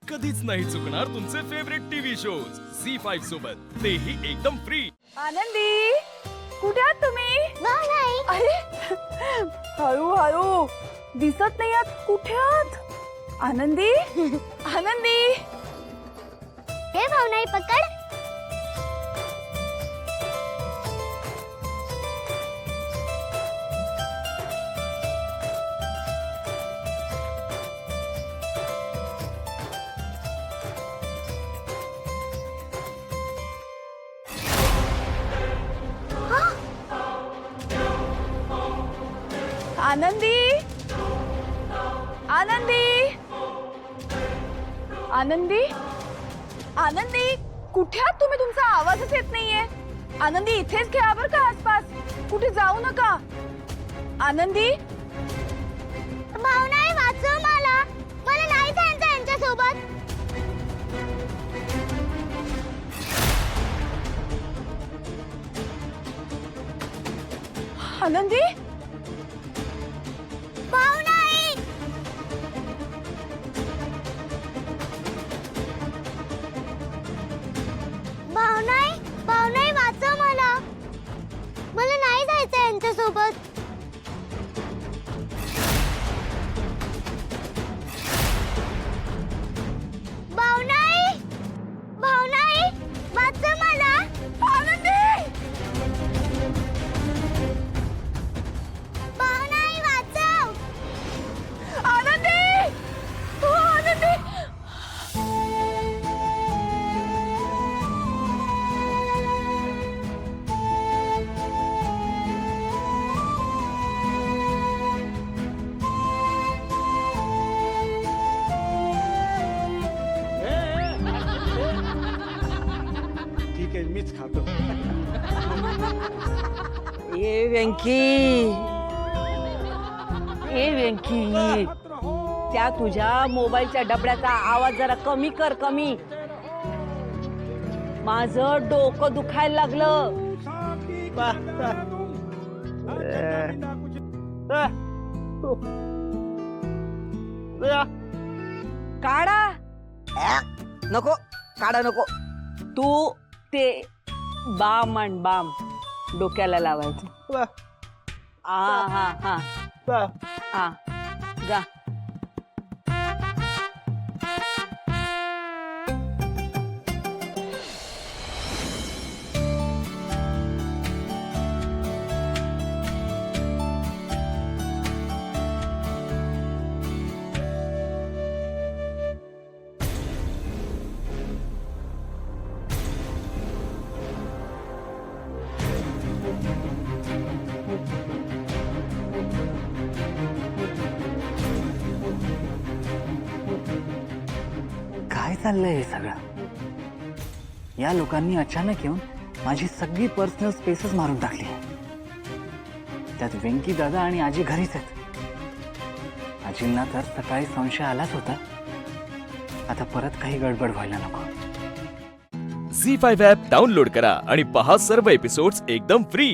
कधीच नाही चुकणार तुमचे फेवरेट टीव्ही शोज झी5 सोबत, तेही एकदम फ्री। आनंदी, कुठे आहात तुम्ही? अरे हळू हळू, दिसत नाही आहात, कुठे आहात? आनंदी आनंदी, हे भावनाई पकड. आनंदी आनंदी आनंदी आनंदी, कुठे आहात तुम्ही? तुमचा आवाजच येत नाहीये. आनंदी, इथेच खेळा बरं का, आसपास कुठे जाऊ नका. आनंदी, भावनाई वाचव मला. मला नाही जायचं यांच्यासोबत. आनंदी, भावनाई, भावनाई, भावनाई वाचव मला. मला नाही जायचं यांच्यासोबत. भावनाई, भावनाई वाचव मला. आनंदी, भावनाई वाचव. आनंदी, हो आनंदी. ठीक आहे, मीच खातो. ए व्यंकी, ए व्यंकी, त्या तुझ्या मोबाईलच्या डबड्याचा आवाज जरा कमी कर, कमी. माझं डोकं दुखायला लागलं. काढा. नको, काढा नको. तू ते बाम आण, बाम डोक्याला लावायचं. हा हा हा हा, जा. काय चाललंय हे सगळं? या लोकांनी अचानक येऊन माझी सगळी पर्सनल स्पेसेस मारून टाकली. त्यात वेंकी दादा आणि आजी घरीच आहेत. आजींना तर सकाळी संशय आलाच होता. आता परत काही गडबड व्हायला नको. झी5 ॲप डाउनलोड करा आणि पहा सर्व एपिसोड्स एकदम फ्री।